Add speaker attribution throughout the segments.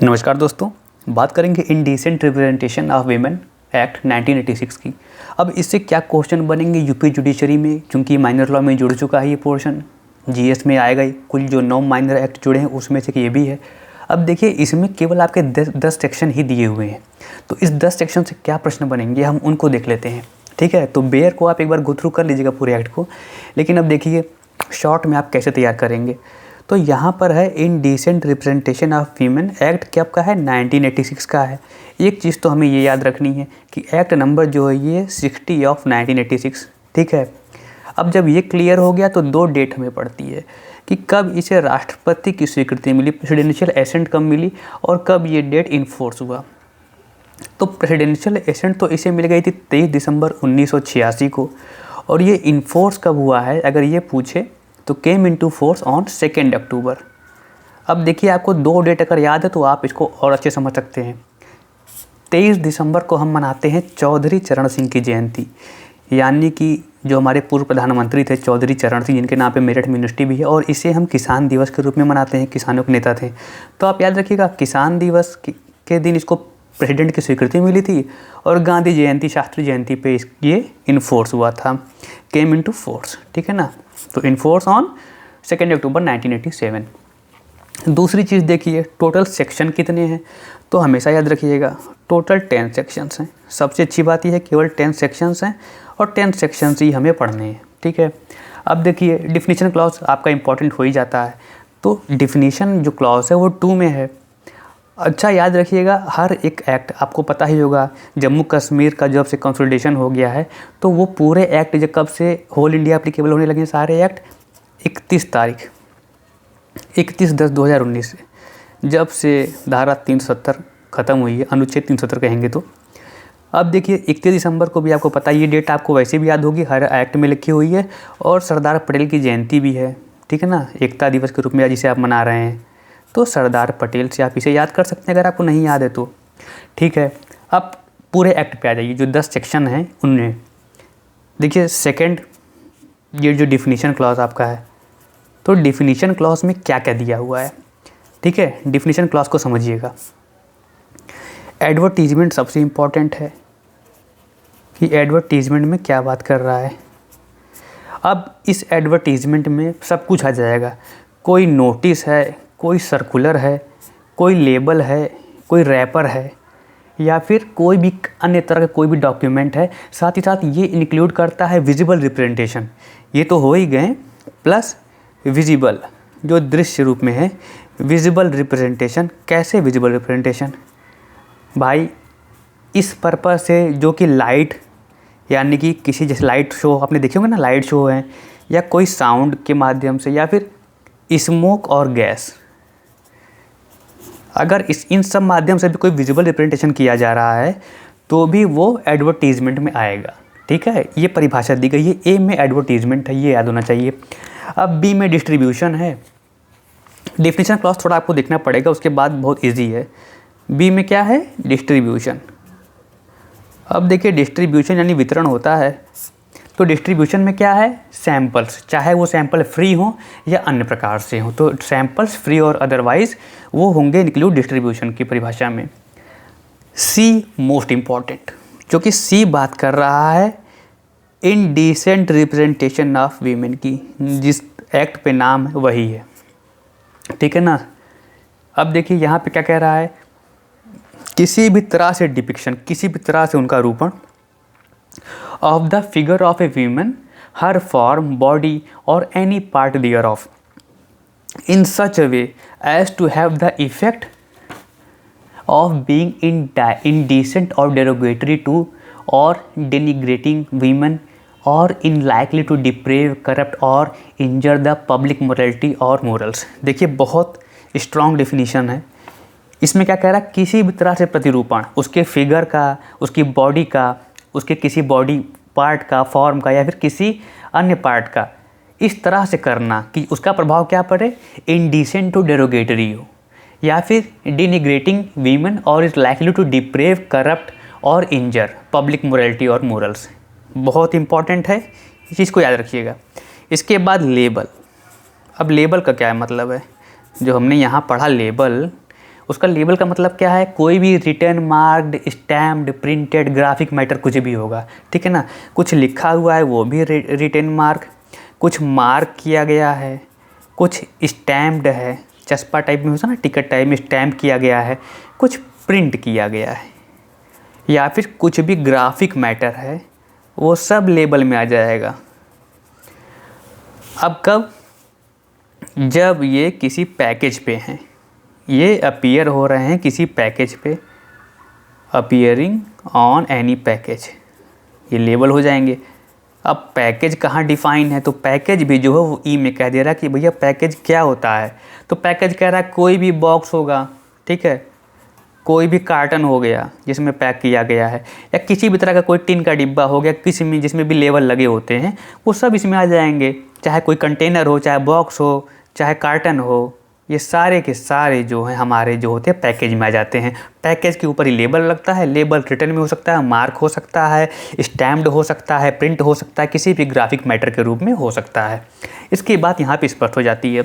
Speaker 1: नमस्कार दोस्तों, बात करेंगे indecent representation of women act 1986 की। अब इससे क्या क्वेश्चन बनेंगे यूपी जुडिशरी में, क्योंकि माइनर लॉ में जुड़ चुका है ये पोर्शन, जीएस में आएगा ही। कुल जो 9 माइनर एक्ट जुड़े हैं उसमें से ये भी है। अब देखिए, इसमें केवल आपके 10 सेक्शन ही दिए हुए हैं, तो इस 10 सेक्शन से क्या प्रश्न बनेंगे हम उनको देख लेते हैं। ठीक है, तो बेयर को आप एक बार गो थ्रू कर लीजिएगा पूरे एक्ट को, लेकिन अब देखिए शॉर्ट में आप कैसे तैयार करेंगे। तो यहाँ पर है indecent representation of women act कब का है, 1986 का है। एक चीज़ तो हमें ये याद रखनी है कि एक्ट नंबर जो है ये 60 ऑफ 1986। ठीक है, अब जब ये क्लियर हो गया तो 2 डेट हमें पड़ती है कि कब इसे राष्ट्रपति की स्वीकृति मिली, प्रेसिडेंशियल एसेंट कब मिली और कब ये डेट इन्फोर्स हुआ। तो प्रेसिडेंशियल एसेंट तो इसे मिल गई थी 23 दिसंबर 1986 को, और ये इन्फोर्स कब हुआ है अगर ये पूछे तो केम इनटू फोर्स ऑन 2 अक्टूबर। अब देखिए, आपको 2 डेट अगर याद है तो आप इसको और अच्छे समझ सकते हैं। 23 दिसंबर को हम मनाते हैं चौधरी चरण सिंह की जयंती, यानी कि जो हमारे पूर्व प्रधानमंत्री थे चौधरी चरण सिंह, जिनके नाम पे मेरठ यूनिवर्सिटी भी है, और इसे हम किसान दिवस के रूप में मनाते हैं, किसानों के नेता थे। तो आप याद रखिएगा, किसान दिवस के दिन इसको प्रेसिडेंट की स्वीकृति मिली थी, और गांधी जयंती, शास्त्री जयंती पे ये इन्फोर्स हुआ था, केम इनटू फोर्स। ठीक है ना, तो इन्फोर्स ऑन 2 अक्टूबर 1987। दूसरी चीज़ देखिए, टोटल सेक्शन कितने हैं, तो हमेशा याद रखिएगा टोटल 10 सेक्शंस हैं। सबसे अच्छी बात यह है केवल 10 सेक्शंस हैं और 10 सेक्शंस ही हमें पढ़ने हैं। ठीक है, अब देखिए डिफिनीशन क्लॉज आपका इंपॉर्टेंट हो ही जाता है, तो डिफिनीशन जो क्लॉज है वो 2 में है। अच्छा याद रखिएगा, हर एक एक्ट आपको पता ही होगा, जम्मू कश्मीर का जब से कंसोलिडेशन हो गया है तो वो पूरे एक्ट जब कब से होल इंडिया एप्लीकेबल होने लगे सारे एक्ट, 31 तारीख 31/10/2019 से, जब से धारा 370 ख़त्म हुई है, अनुच्छेद 370 कहेंगे तो। अब देखिए 31 दिसंबर को भी आपको पता है, ये डेट आपको वैसे भी याद होगी, हर एक्ट में लिखी हुई है, और सरदार पटेल की जयंती भी है। ठीक है ना, एकता दिवस के रूप में जिसे आप मना रहे हैं, तो सरदार पटेल से आप इसे याद कर सकते हैं अगर आपको नहीं याद है तो। ठीक है, अब पूरे एक्ट पे आ जाइए, जो 10 सेक्शन हैं उनमें देखिए सेकंड, ये जो डिफिनीशन क्लॉज आपका है, तो डिफिनीशन क्लॉज में क्या क्या दिया हुआ है। ठीक है, डिफिनीशन क्लॉज को समझिएगा। एडवर्टीजमेंट सबसे इम्पॉर्टेंट है कि एडवर्टीजमेंट में क्या बात कर रहा है। अब इस एडवर्टीजमेंट में सब कुछ आ जाएगा, कोई नोटिस है, कोई सर्कुलर है, कोई लेबल है, कोई रैपर है, या फिर कोई भी अन्य तरह का कोई भी डॉक्यूमेंट है। साथ ही साथ ये इंक्लूड करता है विजिबल रिप्रेजेंटेशन, ये तो हो ही गए, प्लस विजिबल जो दृश्य रूप में है, विजिबल रिप्रेजेंटेशन। कैसे विजिबल रिप्रेजेंटेशन भाई, इस पर्पज़ से जो कि लाइट, यानी कि किसी जैसे लाइट शो आपने देखे होंगे ना, लाइट शो है, या कोई साउंड के माध्यम से, या फिर स्मोक और गैस, अगर इन सब माध्यम से भी कोई विजिबल रिप्रेजेंटेशन किया जा रहा है तो भी वो एडवर्टीजमेंट में आएगा। ठीक है, ये परिभाषा दी गई है। ए में एडवर्टीजमेंट है, ये याद होना चाहिए। अब बी में डिस्ट्रीब्यूशन है। डिफिनीशन क्लॉज थोड़ा आपको देखना पड़ेगा, उसके बाद बहुत इजी है। बी में क्या है, डिस्ट्रीब्यूशन। अब देखिए डिस्ट्रीब्यूशन यानी वितरण होता है, तो डिस्ट्रीब्यूशन में क्या है, सैंपल्स, चाहे वो सैंपल फ्री हो या अन्य प्रकार से हो, तो सैंपल्स फ्री और अदरवाइज वो होंगे इंक्लूड डिस्ट्रीब्यूशन की परिभाषा में। सी मोस्ट इम्पॉर्टेंट, जो कि सी बात कर रहा है इनडिसेंट रिप्रेजेंटेशन ऑफ वीमेन की, जिस एक्ट पे नाम है वही है। ठीक है ना, अब देखिए यहाँ पे क्या कह रहा है, किसी भी तरह से डिपिक्शन, किसी भी तरह से उनका रूपण of the figure of a woman, her form, body or any part thereof in such a way as to have the effect of being indecent or derogatory to or denigrating women or unlikely to deprave, corrupt or injure the public morality or morals। देखिए बहुत strong definition है। इसमें क्या कह रहा है, किसी भी तरह से प्रतिरूपण, उसके फिगर का, उसकी बॉडी का, उसके किसी बॉडी पार्ट का, फॉर्म का, या फिर किसी अन्य पार्ट का इस तरह से करना कि उसका प्रभाव क्या पड़े, इनडिसेंट टू डेरोगेटरी हो, या फिर डिनिग्रेटिंग वीमेन और is likely to deprave, corrupt और इंजर पब्लिक मोरालिटी और मोरल्स। बहुत इंपॉर्टेंट है, इस चीज़ को याद रखिएगा। इसके बाद लेबल। अब लेबल का क्या मतलब है, जो हमने यहाँ पढ़ा लेबल, उसका लेबल का मतलब क्या है, कोई भी return, marked, stamped, printed, graphic matter कुछ भी होगा, ठीक है ना। कुछ लिखा हुआ है वो भी रिटर्न मार्क, कुछ मार्क किया गया है, कुछ स्टैम्प्ड है, चस्पा टाइप में होता है ना, टिकट टाइप में स्टैम्प किया गया है, कुछ प्रिंट किया गया है, या फिर कुछ भी ग्राफिक मैटर है, वो सब लेबल में आ जाएगा। अब कब, जब ये किसी पैकेज पे हैं, ये अपीयर हो रहे हैं किसी पैकेज पे, अपीयरिंग ऑन एनी पैकेज, ये लेबल हो जाएंगे। अब पैकेज कहाँ डिफाइन है, तो पैकेज भी जो है वो ई में कह दे रहा है कि भैया पैकेज क्या होता है। तो पैकेज कह रहा है कोई भी बॉक्स होगा, ठीक है, कोई भी कार्टन हो गया जिसमें पैक किया गया है, या किसी भी तरह का कोई टिन का डिब्बा हो गया, किसी में जिसमें भी लेबल लगे होते हैं, वो सब इसमें आ जाएंगे। चाहे कोई कंटेनर हो, चाहे बॉक्स हो, चाहे कार्टन हो, ये सारे के सारे जो हैं हमारे जो होते हैं पैकेज में आ जाते हैं। पैकेज के ऊपर ही लेबल लगता है। लेबल रिटर्न में हो सकता है, मार्क हो सकता है, स्टैम्प्ड हो सकता है, प्रिंट हो सकता है, किसी भी ग्राफिक मैटर के रूप में हो सकता है। इसकी बात यहाँ पे स्पष्ट हो जाती है।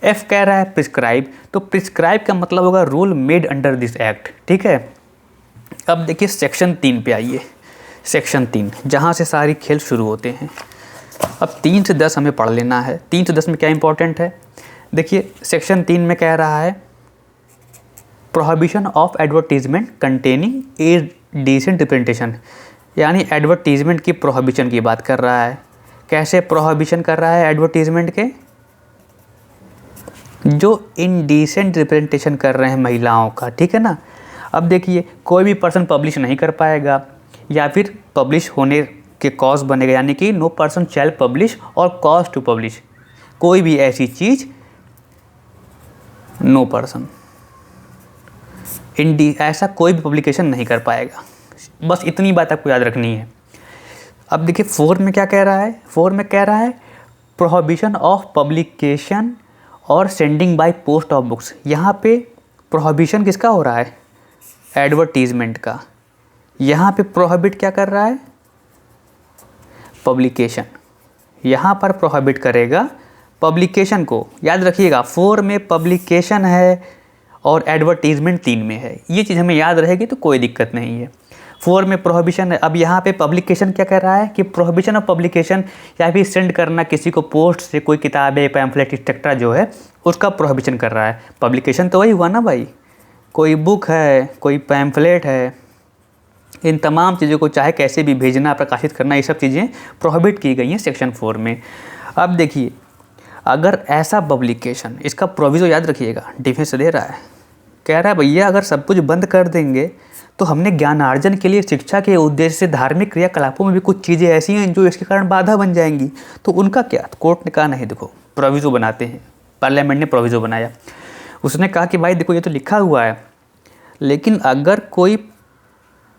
Speaker 1: एफ कह रहा है प्रिस्क्राइब, तो प्रिस्क्राइब का मतलब होगा rule made under this act, ठीक है। अब देखिए सेक्शन 3 पे आइए, सेक्शन 3 जहाँ से सारी खेल शुरू होते हैं। अब 3 से 10 हमें पढ़ लेना है। 3 से 10 में क्या इंपॉर्टेंट है, देखिए सेक्शन 3 में कह रहा है prohibition of advertisement containing a decent representation, यानी एडवर्टीजमेंट की प्रोहिबिशन की बात कर रहा है। कैसे प्रोहिबिशन कर रहा है एडवर्टीजमेंट के, जो इनडिसेंट रिप्रेजेंटेशन कर रहे हैं महिलाओं का, ठीक है ना। अब देखिए कोई भी पर्सन पब्लिश नहीं कर पाएगा, या फिर पब्लिश होने के कॉज बनेगा, यानी कि नो पर्सन शैल पब्लिश और कॉज टू पब्लिश, कोई भी ऐसी चीज़ नो पर्सन ऐसा कोई भी पब्लिकेशन नहीं कर पाएगा। बस इतनी बात आपको याद रखनी है। अब देखिए 4 में क्या कह रहा है, 4 में कह रहा है प्रोहिबिशन ऑफ पब्लिकेशन और sending by post of books. यहाँ पे प्रोहिबिशन किसका हो रहा है, एडवर्टीजमेंट का। यहाँ पे प्रोहिबिट क्या कर रहा है, पब्लिकेशन। यहाँ पर प्रोहिबिट करेगा पब्लिकेशन को। याद रखिएगा 4 में पब्लिकेशन है और एडवर्टीजमेंट 3 में है। ये चीज़ हमें याद रहेगी तो कोई दिक्कत नहीं है। 4 में प्रोहिबिशन है। अब यहाँ पे पब्लिकेशन क्या कह रहा है कि प्रोहिबिशन ऑफ पब्लिकेशन, या फिर सेंड करना किसी को पोस्ट से कोई किताबें, पैम्फलेट, एक्सेट्रा जो है उसका प्रोहिबिशन कर रहा है। पब्लिकेशन तो वही हुआ ना भाई, कोई बुक है, कोई पैम्फलेट है, इन तमाम चीज़ों को चाहे कैसे भी भेजना, प्रकाशित करना, ये सब चीज़ें प्रोहिबिट की गई हैं सेक्शन 4 में। अब देखिए अगर ऐसा पब्लिकेशन, इसका प्रोविज़ो याद रखिएगा, डिफेंस दे रहा है, कह रहा है भैया अगर सब कुछ बंद कर देंगे तो हमने ज्ञानार्जन के लिए, शिक्षा के उद्देश्य से धार्मिक क्रियाकलापों में भी कुछ चीज़ें ऐसी हैं जो इसके कारण बाधा बन जाएंगी, तो उनका क्या। कोर्ट ने कहा नहीं, देखो प्रोविज़ो बनाते हैं, पार्लियामेंट ने प्रोविज़ो बनाया। उसने कहा कि भाई देखो ये तो लिखा हुआ है, लेकिन अगर कोई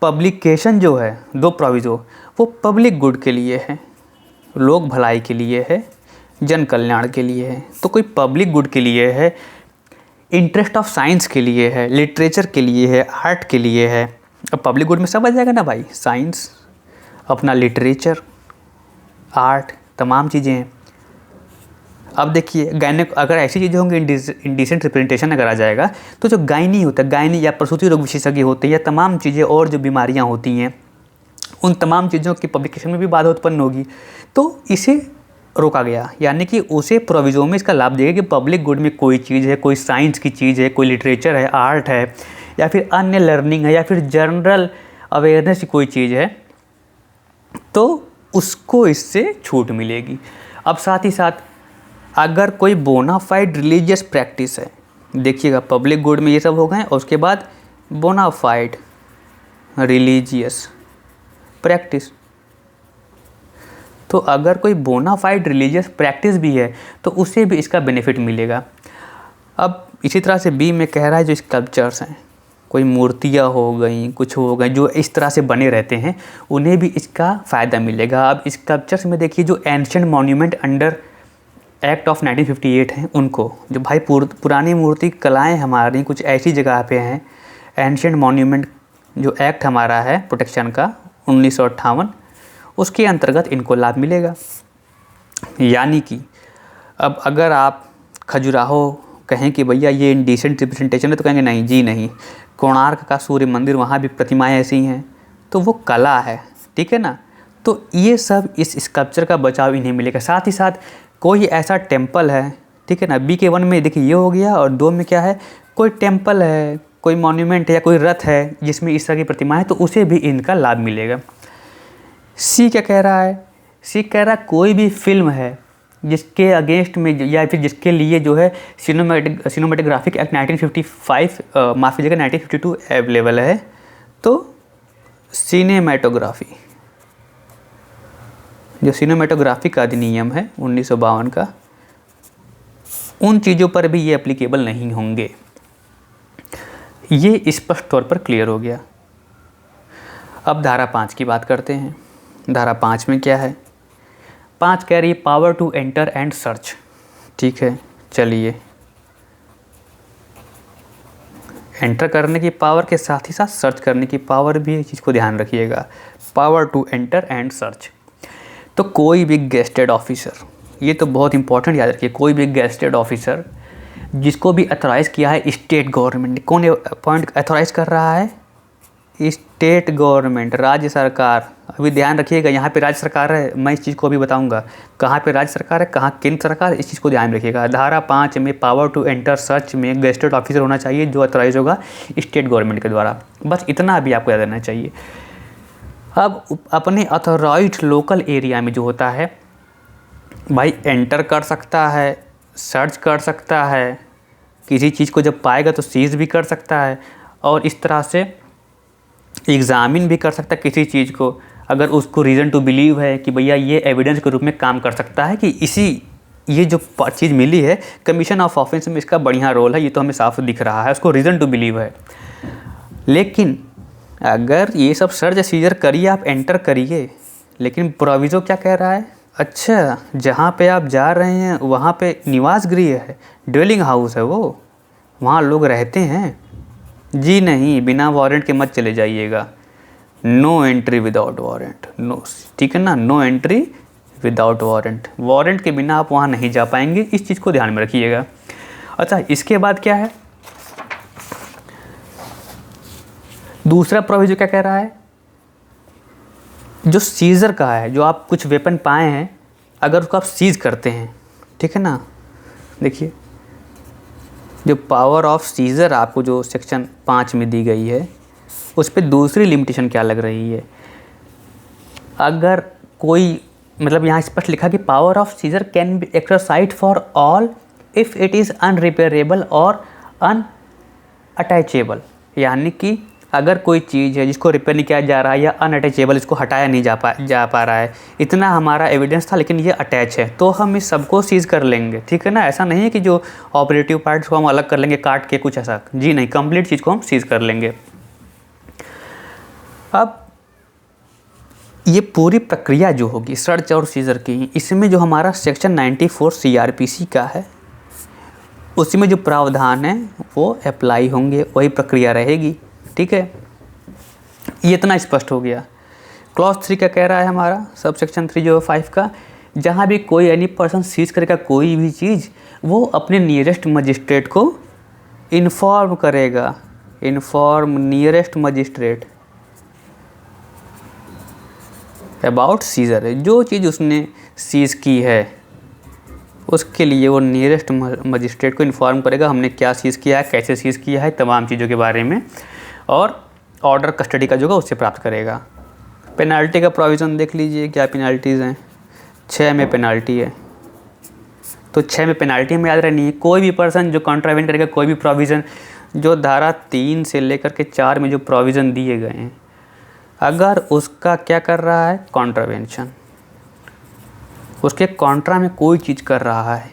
Speaker 1: पब्लिकेशन जो है, 2 प्रोविज़ो, वो पब्लिक गुड के लिए है, लोक भलाई के लिए है, जन कल्याण के लिए है, तो कोई पब्लिक गुड के लिए है, इंटरेस्ट ऑफ साइंस के लिए है, लिटरेचर के लिए है, आर्ट के लिए है। अब पब्लिक गुड में सब आ जाएगा ना भाई, साइंस, अपना लिटरेचर, आर्ट, तमाम चीज़ें हैं। अब देखिए गायने, अगर ऐसी चीज़ें होंगी, इंडिसेंट रिप्रेजेंटेशन अगर आ जाएगा, तो जो गायनी होता है, गायनी या प्रसूति रोग विशेषज्ञ होते हैं, या तमाम चीज़ें और जो बीमारियाँ होती हैं, उन तमाम चीज़ों की पब्लिकेशन में भी बाधा उत्पन्न होगी, तो इसे रोका गया। यानी कि उसे प्रोविज़ो में इसका लाभ देगा कि पब्लिक गुड में कोई चीज़ है, कोई साइंस की चीज़ है, कोई लिटरेचर है, आर्ट है, या फिर अन्य लर्निंग है, या फिर जनरल अवेयरनेस की कोई चीज़ है, तो उसको इससे छूट मिलेगी। अब साथ ही साथ अगर कोई बोनाफाइड रिलीजियस प्रैक्टिस है, देखिएगा पब्लिक गुड में ये सब हो गए, और उसके बाद बोनाफाइड रिलीजियस प्रैक्टिस, तो अगर कोई बोनाफाइड रिलीजियस प्रैक्टिस भी है तो उसे भी इसका बेनिफिट मिलेगा। अब इसी तरह से बी में कह रहा है जो स्कल्पचर्स हैं, कोई मूर्तियाँ हो गई, कुछ हो गए जो इस तरह से बने रहते हैं, उन्हें भी इसका फ़ायदा मिलेगा। अब स्कल्पचर्स में देखिए जो ancient monument under act of 1958 हैं, उनको, जो भाई पुरानी मूर्ति कलाएँ हमारी कुछ ऐसी जगह पे हैं, एंशिएंट मॉन्यूमेंट जो एक्ट हमारा है प्रोटेक्शन का 1958, उसके अंतर्गत इनको लाभ मिलेगा। यानी कि अब अगर आप खजुराहो कहें कि भैया ये इंडिसेंट रिप्रेजेंटेशन है, तो कहेंगे नहीं जी नहीं, कोणार्क का सूर्य मंदिर वहाँ भी प्रतिमाएं ऐसी हैं, तो वो कला है, ठीक है ना। तो ये सब इस स्कल्पचर का बचाव इन्हें मिलेगा। साथ ही साथ कोई ऐसा टेम्पल है, ठीक है ना, BK1 में देखिए ये हो गया, और 2 में क्या है, कोई टेम्पल है, कोई मॉन्यूमेंट है या कोई रथ है जिसमें इस तरह की प्रतिमा है, तो उसे भी इनका लाभ मिलेगा। C क्या कह रहा है, C कह रहा है कोई भी फिल्म है जिसके अगेंस्ट में या फिर जिसके लिए जो है सिनेमेटोग्राफिक एक्ट 1955 माफ़ कीजिएगा 1952 अवेलेबल है, तो सिनेमेटोग्राफी जो सिनेमेटोग्राफी का अधिनियम है 1952 का, उन चीज़ों पर भी ये एप्लीकेबल नहीं होंगे। ये स्पष्ट तौर पर क्लियर हो गया। अब धारा 5 की बात करते हैं। धारा 5 में क्या है, 5 कह रही है power to enter and search, ठीक है। चलिए, एंटर करने की पावर के साथ ही साथ सर्च करने की पावर भी, इस चीज़ को ध्यान रखिएगा, power to enter and search. तो कोई भी गेस्टेड ऑफिसर, ये तो बहुत इंपॉर्टेंट याद रखिए, कोई भी गेस्टेड ऑफिसर जिसको भी अथोराइज़ किया है स्टेट गवर्नमेंट, कौन अपॉइंट अथोराइज़ कर रहा है, स्टेट गवर्नमेंट, राज्य सरकार। अभी ध्यान रखिएगा, यहाँ पे राज्य सरकार है, मैं इस चीज़ को अभी बताऊंगा कहाँ पे राज्य सरकार है, कहाँ केंद्र सरकार, इस चीज़ को ध्यान रखिएगा। धारा 5 में पावर टू एंटर सर्च में गेस्टेड ऑफिसर होना चाहिए जो अथोराइज होगा स्टेट गवर्नमेंट के द्वारा, बस इतना अभी आपको याद रहना चाहिए। अब अपने अथोराइज लोकल एरिया में जो होता है भाई, एंटर कर सकता है, सर्च कर सकता है, किसी चीज़ को जब पाएगा तो सीज भी कर सकता है, और इस तरह से एग्ज़ामिन भी कर सकता है किसी चीज़ को, अगर उसको रीज़न टू बिलीव है कि भैया ये एविडेंस के रूप में काम कर सकता है कि ये जो चीज़ मिली है, कमीशन ऑफ ऑफेंस में इसका बढ़िया रोल है, ये तो हमें साफ दिख रहा है, उसको रीज़न टू बिलीव है। लेकिन अगर ये सब सर्च सीजर करिए, आप एंटर करिए, लेकिन प्रोविज़ो क्या कह रहा है, अच्छा जहाँ पे आप जा रहे हैं वहाँ पे निवास गृह है, ड्वेलिंग हाउस है, वो वहाँ लोग रहते हैं, जी नहीं, बिना वारंट के मत चले जाइएगा, no entry without warrant, no, ठीक है ना, no entry without warrant, warrant के बिना आप वहाँ नहीं जा पाएंगे, इस चीज़ को ध्यान में रखिएगा। अच्छा, इसके बाद क्या है, दूसरा प्रोविजन क्या कह रहा है, जो सीजर का है, जो आप कुछ वेपन पाए हैं अगर उसको आप सीज करते हैं, ठीक है ना, देखिए जो पावर ऑफ सीजर आपको जो सेक्शन 5 में दी गई है, उस पर दूसरी लिमिटेशन क्या लग रही है, अगर कोई, मतलब यहाँ स्पष्ट लिखा कि power of seizure can be exercise for all if it is unrepairable or unattachable, यानी कि अगर कोई चीज़ है जिसको रिपेयर नहीं किया जा रहा है या अनअटैचेबल, इसको हटाया नहीं जा पा रहा है, इतना हमारा एविडेंस था लेकिन ये अटैच है, तो हम इस सबको सीज़ कर लेंगे, ठीक है ना। ऐसा नहीं है कि जो ऑपरेटिव पार्ट्स को हम अलग कर लेंगे काट के, कुछ ऐसा, जी नहीं, कंप्लीट चीज़ को हम सीज़ कर लेंगे। अब ये पूरी प्रक्रिया जो होगी सर्च और सीजर की, इसमें जो हमारा सेक्शन 94 CRPC का है, उसमें जो प्रावधान है वो अप्लाई होंगे, वही प्रक्रिया रहेगी, ठीक है। ये इतना स्पष्ट हो गया। क्लॉज 3 का कह रहा है हमारा सब सेक्शन 305 का, जहाँ भी कोई एनी पर्सन सीज करेगा कोई भी चीज़, वो अपने नियरेस्ट मजिस्ट्रेट को इन्फॉर्म करेगा, inform nearest magistrate about seizure है, जो चीज़ उसने सीज की है उसके लिए वो नियरेस्ट मजिस्ट्रेट को इन्फॉर्म करेगा, हमने क्या सीज़ किया है, कैसे सीज़ किया है, तमाम चीज़ों के बारे में, और ऑर्डर कस्टडी का जो होगा उससे प्राप्त करेगा। पेनाल्टी का प्रोविज़न देख लीजिए, क्या पेनाल्टीज़ हैं, 6 में पेनाल्टी है, तो 6 में पेनाल्टी हमें याद रहनी है। कोई भी पर्सन जो कॉन्ट्रावेंट करेगा, कोई भी प्रोविज़न जो धारा 3 से लेकर के 4 में जो प्रोविज़न दिए गए हैं, अगर उसका क्या कर रहा है, कॉन्ट्रावेंशन, उसके कॉन्ट्रा में कोई चीज़ कर रहा है,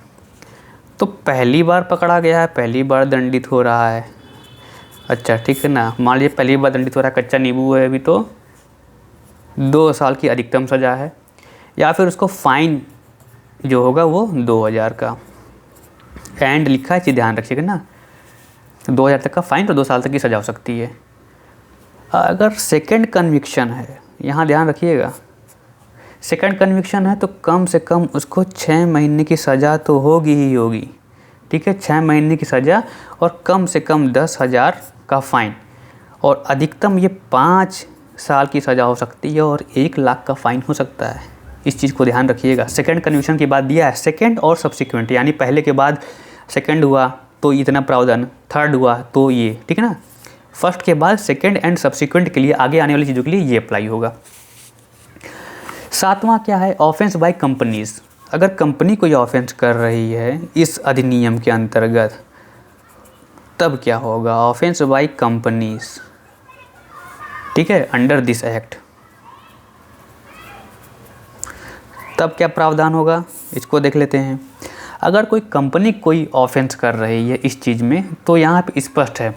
Speaker 1: तो पहली बार पकड़ा गया है, पहली बार दंडित हो रहा है। अच्छा, ठीक है ना, मान लीजिए पहली बार दंडित हो रहा है, कच्चा नींबू है अभी, तो 2 साल की अधिकतम सज़ा है, या फिर उसको फाइन जो होगा वो 2000 का, एंड लिखा है, चीज़ ध्यान रखिएगा ना, 2000 तक का फाइन और 2 साल तक की सज़ा हो सकती है। अगर सेकंड कन्विक्शन है, यहाँ ध्यान रखिएगा, सेकंड कन्विक्शन है तो कम से कम उसको 6 महीने की सज़ा तो होगी ही होगी, ठीक है, 6 महीने की सज़ा और कम से कम 10,000 का फ़ाइन, और अधिकतम ये 5 साल की सज़ा हो सकती है और 1 लाख का फ़ाइन हो सकता है। इस चीज़ को ध्यान रखिएगा। सेकंड कन्विक्शन की बात दिया है, सेकंड और सब्सिक्वेंट, यानी पहले के बाद सेकंड हुआ तो इतना प्रावधान, थर्ड हुआ तो ये, ठीक है ना। फर्स्ट के बाद सेकंड एंड सब्सिक्वेंट के लिए, आगे आने वाली चीज़ों के लिए ये अप्लाई होगा। 7वां क्या है, ऑफेंस बाय कंपनीज़। अगर कंपनी कोई ऑफेंस कर रही है इस अधिनियम के अंतर्गत, तब क्या होगा, ऑफेंस बाय कंपनीज़, ठीक है, अंडर दिस एक्ट, तब क्या प्रावधान होगा, इसको देख लेते हैं। अगर कोई कंपनी कोई ऑफेंस कर रही है इस चीज़ में, तो यहाँ पे स्पष्ट है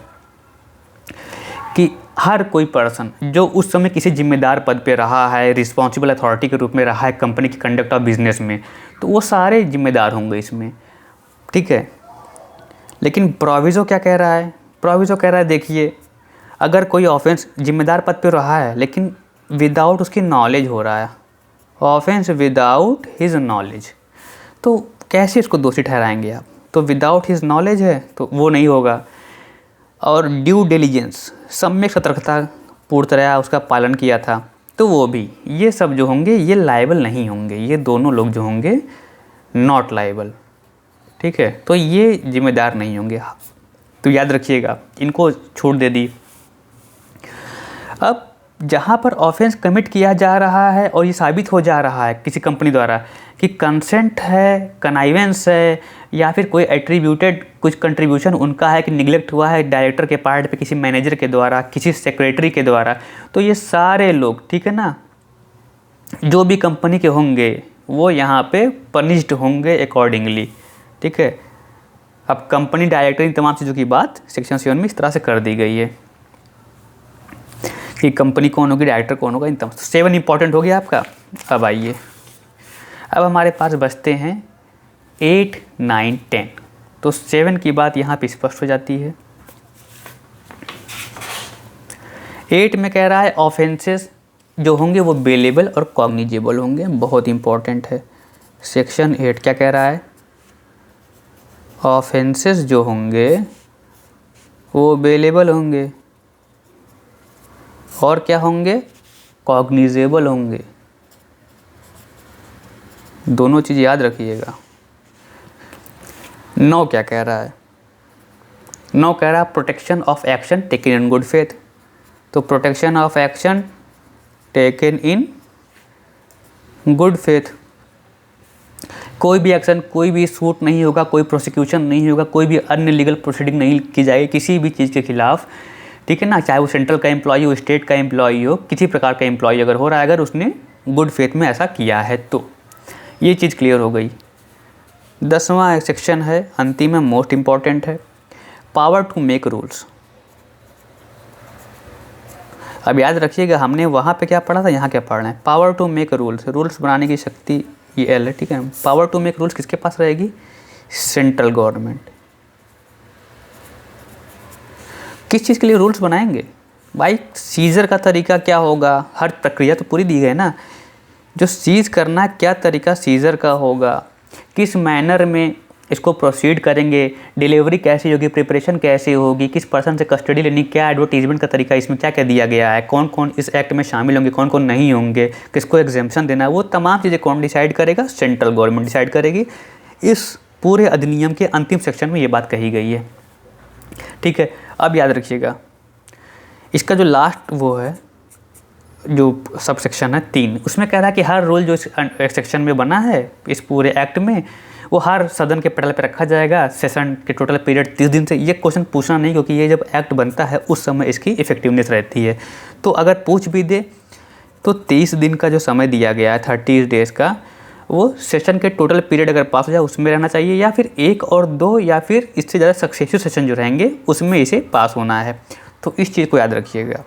Speaker 1: कि हर कोई पर्सन जो उस समय किसी जिम्मेदार पद पे रहा है, रिस्पॉन्सिबल अथॉरिटी के रूप में रहा है कंपनी की कंडक्ट ऑफ बिजनेस में, तो वो सारे जिम्मेदार होंगे इसमें, ठीक है। लेकिन प्रोविज़ो क्या कह रहा है, प्रोविज़ो कह रहा है देखिए, अगर कोई ऑफेंस जिम्मेदार पद पे रहा है लेकिन विदाउट उसकी नॉलेज हो रहा है, ऑफेंस विदाउट हिज नॉलेज, तो कैसे इसको दोषी ठहराएंगे आप। तो विदाउट हिज नॉलेज है तो वो नहीं होगा। और ड्यू डिलीजेंस, सम्यक सतर्कता पूर्णतया उसका पालन किया था, तो वो भी, ये सब जो होंगे ये लायबल नहीं होंगे, ये दोनों लोग जो होंगे नॉट लायबल, ठीक है, तो ये जिम्मेदार नहीं होंगे। तो याद रखिएगा, इनको छूट दे दी। अब जहाँ पर ऑफेंस कमिट किया जा रहा है और ये साबित हो जा रहा है किसी कंपनी द्वारा कि कंसेंट है, कनाइवेंस है, या फिर कोई एट्रीब्यूटेड कुछ कंट्रीब्यूशन उनका है कि निगलेक्ट हुआ है डायरेक्टर के पार्ट पे, किसी मैनेजर के द्वारा, किसी सेक्रेटरी के द्वारा, तो ये सारे लोग, ठीक है ना, जो भी कंपनी के होंगे वो यहाँ पे पनिश्ड होंगे अकॉर्डिंगली, ठीक है। अब कंपनी डायरेक्टर इन तमाम चीज़ों की बात सेक्शन 7 में इस तरह से कर दी गई है कि कंपनी कौन होगी, डायरेक्टर कौन होगा, इन तमाम। 7 इंपॉर्टेंट हो गया आपका। अब आइए, अब हमारे पास बचते हैं 8, 9, 10। तो 7 की बात यहाँ पे स्पष्ट हो जाती है। 8 में कह रहा है ऑफेंसेस जो होंगे वो बेलेबल और कॉग्निजेबल होंगे, बहुत इंपॉर्टेंट है। सेक्शन 8 क्या कह रहा है, ऑफेंसेस जो होंगे वो बेलेबल होंगे और क्या होंगे, कॉग्निजेबल होंगे। दोनों चीज़ याद रखिएगा। 9 क्या कह रहा है, 9 कह रहा है protection of action taken in good faith. तो protection of action taken in good faith, कोई भी एक्शन, कोई भी सूट नहीं होगा, कोई प्रोसिक्यूशन नहीं होगा, कोई भी अन्य लीगल प्रोसीडिंग नहीं की जाएगी किसी भी चीज़ के खिलाफ, ठीक है ना, चाहे वो सेंट्रल का एम्प्लॉई हो, स्टेट का एम्प्लॉई हो, किसी प्रकार का एम्प्लॉई अगर हो रहा है, अगर उसने गुड फेथ में ऐसा किया है, तो ये चीज़ क्लियर हो गई। 10वां सेक्शन है, अंतिम है, मोस्ट इम्पॉर्टेंट है, पावर टू मेक रूल्स। अब याद रखिएगा, हमने वहाँ पे क्या पढ़ा था, यहाँ क्या पढ़ना है, power to make rules, rules बनाने की शक्ति ये एल है, ठीक है। पावर टू मेक रूल्स किसके पास रहेगी, सेंट्रल गवर्नमेंट। किस चीज़ के लिए रूल्स बनाएंगे भाई, सीजर का तरीका क्या होगा, हर प्रक्रिया तो पूरी दी गई ना, जो सीज करना क्या तरीका सीजर का होगा, किस मैनर में इसको प्रोसीड करेंगे, डिलीवरी कैसी होगी, प्रिपरेशन कैसे होगी, किस पर्सन से कस्टडी लेनी, क्या एडवर्टीजमेंट का तरीका, इसमें क्या क्या दिया गया है, कौन कौन इस एक्ट में शामिल होंगे, कौन कौन नहीं होंगे, किसको एग्जेम्पशन देना है, वो तमाम चीज़ें कौन डिसाइड करेगा, सेंट्रल गवर्नमेंट डिसाइड करेगी। इस पूरे अधिनियम के अंतिम सेक्शन में ये बात कही गई है, ठीक है। अब याद रखिएगा, इसका जो लास्ट वो है, जो सब सेक्शन है 3, उसमें कह रहा है कि हर रूल जो इस सेक्शन में बना है इस पूरे एक्ट में, वो हर सदन के पटल पर रखा जाएगा। सेशन के टोटल पीरियड 30 दिन से। ये क्वेश्चन पूछना नहीं, क्योंकि ये जब एक्ट बनता है उस समय इसकी इफेक्टिवनेस रहती है। तो अगर पूछ भी दे तो 30 दिन का जो समय दिया गया है, 30 डेज़ का, वो सेशन के टोटल पीरियड अगर पास हो जाए उसमें रहना चाहिए, या फिर 1 और 2 या फिर इससे ज़्यादा सक्सेसिव सेशन जो रहेंगे उसमें इसे पास होना है। तो इस चीज़ को याद रखिएगा।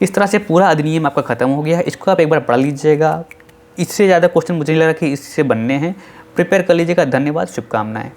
Speaker 1: इस तरह से पूरा अधिनियम आपका ख़त्म हो गया है। इसको आप एक बार पढ़ लीजिएगा। इससे ज़्यादा क्वेश्चन मुझे नहीं लग रहा कि इससे बनने हैं। प्रिपेयर कर लीजिएगा। धन्यवाद, शुभकामनाएं।